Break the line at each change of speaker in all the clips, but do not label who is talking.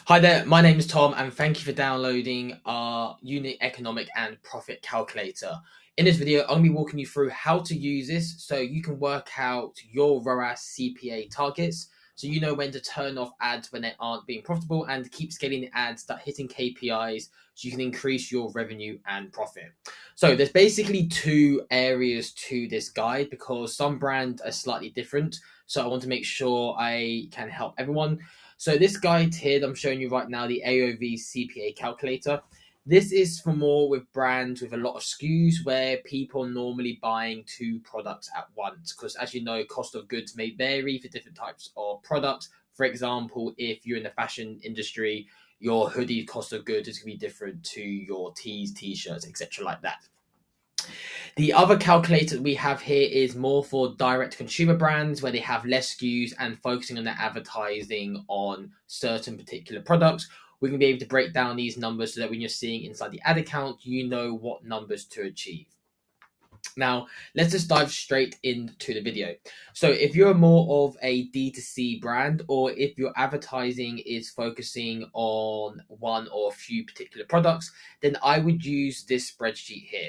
Hi there, my name is Tom and thank you for downloading our unit economic and profit calculator. In this video, I'm going to be walking you through how to use this so you can work out your ROAS CPA targets, so you know when to turn off ads when they aren't being profitable and keep scaling the ads, start hitting KPIs so you can increase your revenue and profit. So there's basically two areas to this guide because some brands are slightly different. So I want to make sure I can help everyone. So this guide here that I'm showing you right now, the AOV CPA calculator, this is for more with brands with a lot of SKUs where people are normally buying two products at once. Because as you know, cost of goods may vary for different types of products. For example, if you're in the fashion industry, your hoodie cost of goods is going to be different to your tees, t-shirts, etc. like that. The other calculator that we have here is more for direct consumer brands where they have less SKUs and focusing on their advertising on certain particular products. We're going to be able to break down these numbers so that when you're seeing inside the ad account, you know what numbers to achieve. Now, let's just dive straight into the video. So if you're more of a D2C brand, or if your advertising is focusing on one or a few particular products, then I would use this spreadsheet here.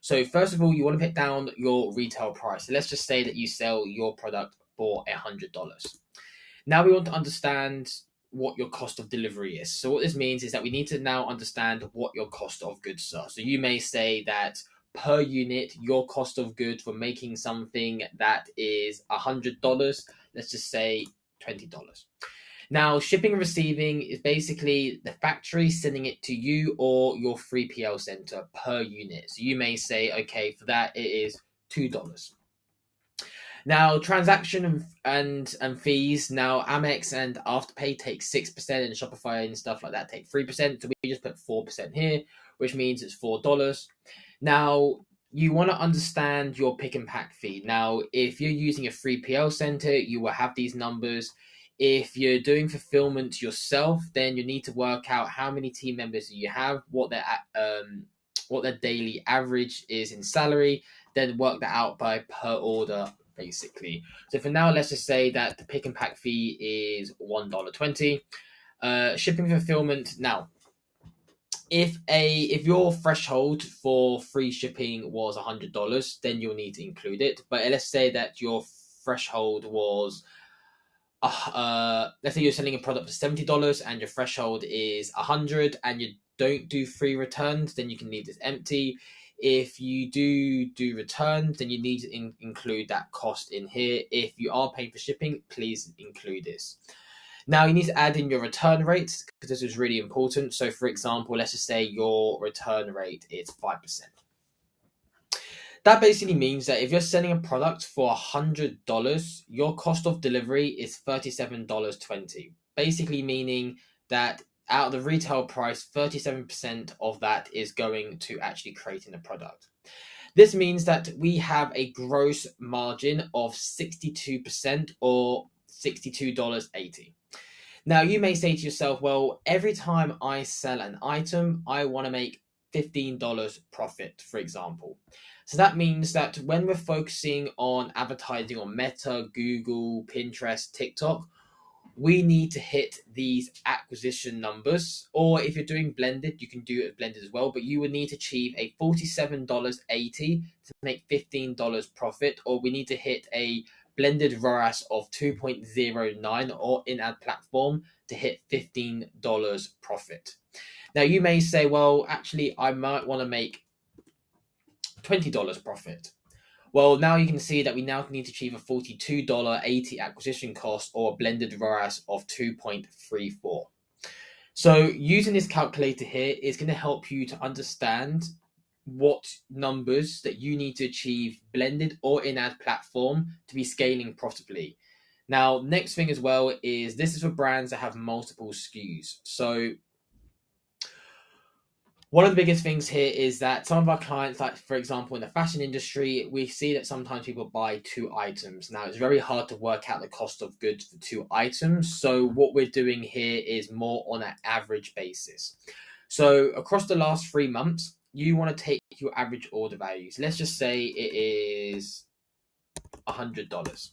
So first of all, you want to put down your retail price. So let's just say that you sell your product for $100. Now we want to understand what your cost of delivery is. So what this means is that we need to now understand what your cost of goods are. So you may say that per unit, your cost of goods for making something that is $100, let's just say $20. Now, shipping and receiving is basically the factory sending it to you or your 3PL center per unit. So you may say, okay, for that it is $2. Now, transaction and fees. Now, Amex and Afterpay take 6%, and Shopify and stuff like that take 3%. So we just put 4% here, which means it's $4. Now, you want to understand your pick and pack fee. Now, if you're using a 3PL center, you will have these numbers. If you're doing fulfillment yourself, then you need to work out how many team members you have, what their daily average is in salary, then work that out by per order, basically. So for now, let's just say that the pick and pack fee is $1.20. Shipping fulfillment. Now, if your threshold for free shipping was $100, then you'll need to include it. But let's say that your threshold was let's say you're selling a product for $70 and your threshold is $100 and you don't do free returns, then you can leave this empty. If you do returns, then you need to include that cost in here. If you are paying for shipping, please include this. Now you need to add in your return rates because this is really important. So for example, let's just say your return rate is 5%. That basically means that if you're selling a product for $100, your cost of delivery is $37.20. Basically meaning that out of the retail price, 37% of that is going to actually creating the product. This means that we have a gross margin of 62% or $62.80. Now you may say to yourself, well, every time I sell an item, I want to make $15 profit, for example. So that means that when we're focusing on advertising on Meta, Google, Pinterest, TikTok, we need to hit these acquisition numbers. Or if you're doing blended, you can do it blended as well, but you would need to achieve a $47.80 to make $15 profit, or we need to hit a blended ROAS of 2.09 or in-ad platform to hit $15 profit. Now you may say, well, actually I might want to make $20 profit. Well, now you can see that we now need to achieve a $42.80 acquisition cost or a blended ROAS of 2.34. So using this calculator here is going to help you to understand what numbers that you need to achieve blended or in-ad platform to be scaling profitably. Now, next thing as well is this is for brands that have multiple SKUs. So one of the biggest things here is that some of our clients, like for example in the fashion industry, we see that sometimes people buy two items. Now it's very hard to work out the cost of goods for two items. So what we're doing here is more on an average basis. So across the last 3 months, you want to take your average order values. Let's just say it is $100.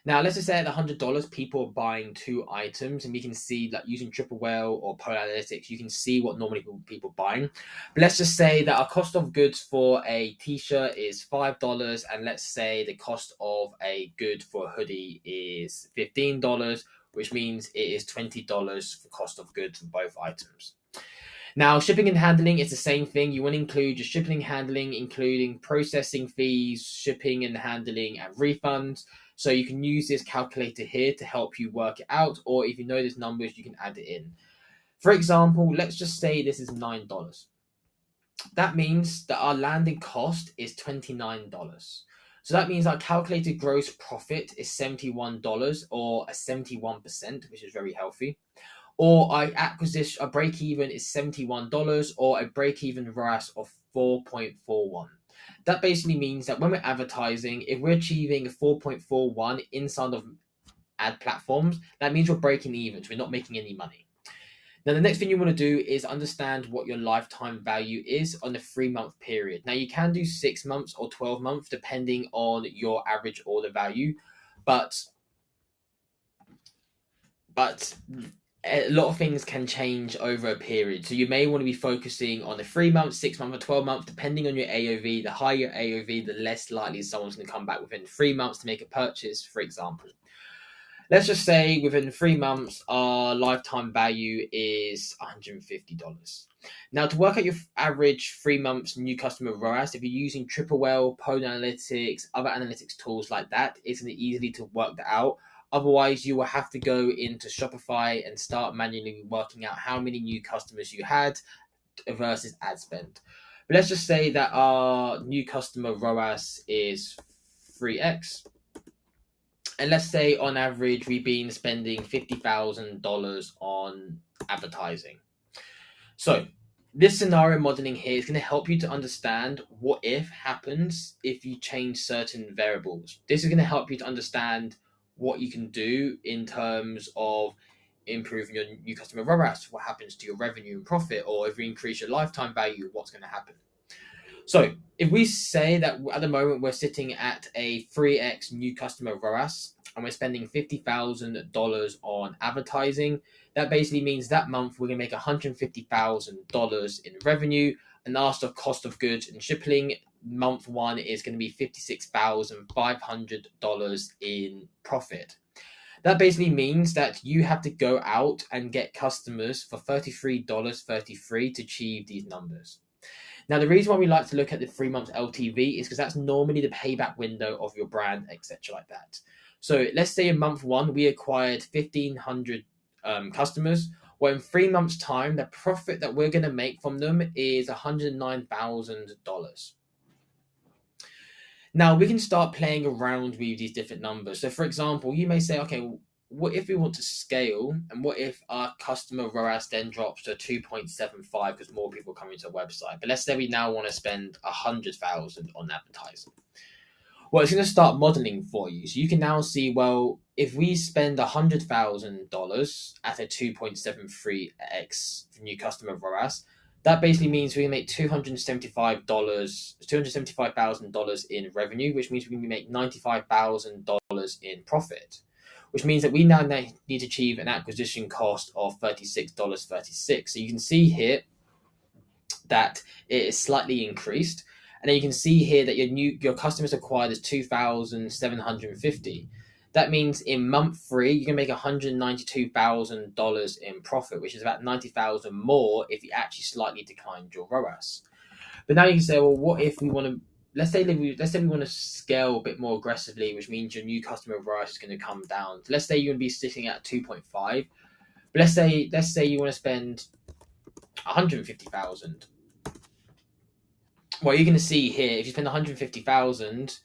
Now, let's just say at $100, people are buying 2 items, and we can see like using Triple Whale or Polar Analytics, you can see what normally people are buying. But let's just say that our cost of goods for a t-shirt is $5, and let's say the cost of a good for a hoodie is $15, which means it is $20 for cost of goods for both items. Now, shipping and handling is the same thing. You want to include your shipping and handling, including processing fees, shipping and handling, and refunds. So you can use this calculator here to help you work it out, or if you know these numbers, you can add it in. For example, let's just say this is $9. That means that our landing cost is $29. So that means our calculated gross profit is $71 or a 71%, which is very healthy. Or a break even is $71 or a break even ROAS of 4.41. That basically means that when we're advertising, if we're achieving a 4.41 inside of ad platforms, that means we're breaking even, so we're not making any money. Now, the next thing you want to do is understand what your lifetime value is on a 3-month period. Now, you can do 6 months or 12 months depending on your average order value, but a lot of things can change over a period. So you may want to be focusing on a 3 month, 6 month, or 12 month, depending on your AOV. The higher your AOV, the less likely someone's going to come back within 3 months to make a purchase, for example. Let's just say within 3 months, our lifetime value is $150. Now, to work out your average 3 months new customer ROAS, if you're using Triple Whale, Polar Analytics, other analytics tools like that, it's going to be easy to work that out. Otherwise, you will have to go into Shopify and start manually working out how many new customers you had versus ad spend. But let's just say that our new customer ROAS is 3x. And let's say on average, we've been spending $50,000 on advertising. So this scenario modeling here is going to help you to understand what if happens if you change certain variables. This is going to help you to understand what you can do in terms of improving your new customer ROAS, what happens to your revenue and profit, or if you increase your lifetime value, what's going to happen. So if we say that at the moment we're sitting at a 3x new customer ROAS and we're spending $50,000 on advertising, that basically means that month we're going to make $150,000 in revenue, and after cost of goods and shipping, month one is going to be $56,500 in profit. That basically means that you have to go out and get customers for $33.33 to achieve these numbers. Now, the reason why we like to look at the 3 months LTV is because that's normally the payback window of your brand, etc. like that. So let's say in month one, we acquired 1,500 customers. Well, in 3 months' time, the profit that we're going to make from them is $109,000. Now, we can start playing around with these different numbers. So, for example, you may say, okay, what if we want to scale, and what if our customer ROAS then drops to 2.75 because more people are coming to our website? But let's say we now want to spend $100,000 on advertising. Well, it's going to start modeling for you. So you can now see, well, if we spend $100,000 at a 2.73x new customer ROAS, that basically means we can make $275,000 in revenue, which means we can make $95,000 in profit, which means that we now need to achieve an acquisition cost of $36.36. So you can see here that it is slightly increased. And then you can see here that your customers acquired is 2,750. That means in month 3, you can make $192,000 in profit, which is about $90,000 more if you actually slightly declined your ROAS. But now you can say, well, what if we want to, let's say we want to scale a bit more aggressively, which means your new customer ROAS is going to come down. So let's say you're going to be sitting at 2.5, but let's say you want to spend $150,000. Well, you're going to see here, if you spend $150,000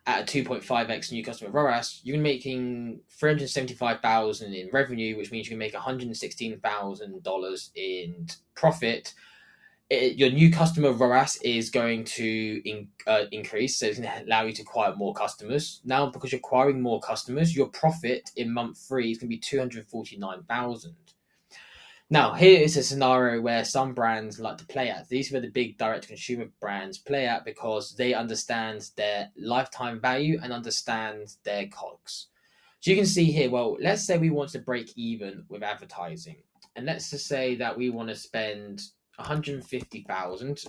at a 2.5x new customer ROAS, you're making $375,000 in revenue, which means you can make $116,000 in profit. Your new customer ROAS is going to increase, so it's going to allow you to acquire more customers. Now, because you're acquiring more customers, your profit in month 3 is going to be $249,000. Now, here is a scenario where some brands like to play at. These are where the big direct-to-consumer brands play at because they understand their lifetime value and understand their COGS. So you can see here, well, let's say we want to break even with advertising. And let's just say that we want to spend 150,000. So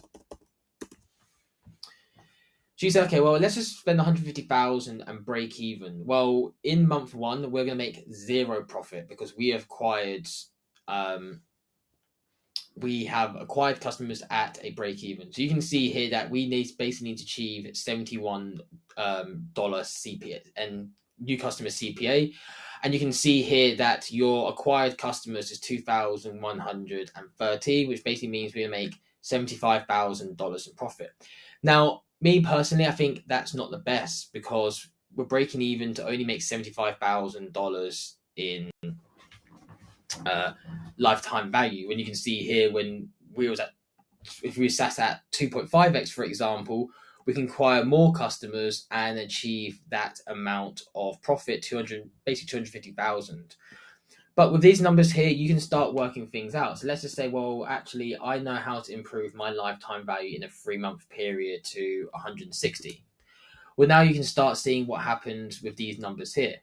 you say, okay, well, let's just spend 150,000 and break even. Well, in month one, we're going to make zero profit because we have acquired customers at a break even. So you can see here that we basically need to achieve $71 CPA and new customer CPA. And you can see here that your acquired customers is 2,130, which basically means we make $75,000 in profit. Now, me personally, I think that's not the best because we're breaking even to only make $75,000 in lifetime value. When you can see here, if we sat at 2.5x, for example, we can acquire more customers and achieve that amount of profit, 250,000. But with these numbers here, you can start working things out. So let's just say, well, actually, I know how to improve my lifetime value in a 3-month period to 160. Well, now you can start seeing what happens with these numbers here.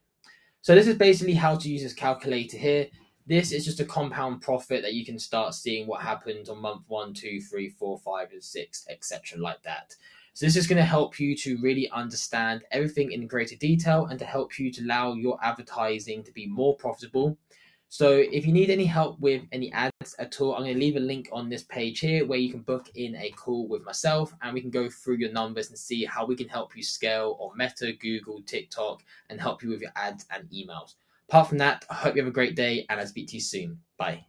So this is basically how to use this calculator here. This is just a compound profit that you can start seeing what happens on month 1, 2, 3, 4, 5, and 6, etc. like that. So this is going to help you to really understand everything in greater detail and to help you to allow your advertising to be more profitable. So if you need any help with any ads at all, I'm going to leave a link on this page here where you can book in a call with myself and we can go through your numbers and see how we can help you scale on Meta, Google, TikTok, and help you with your ads and emails. Apart from that, I hope you have a great day and I'll speak to you soon. Bye.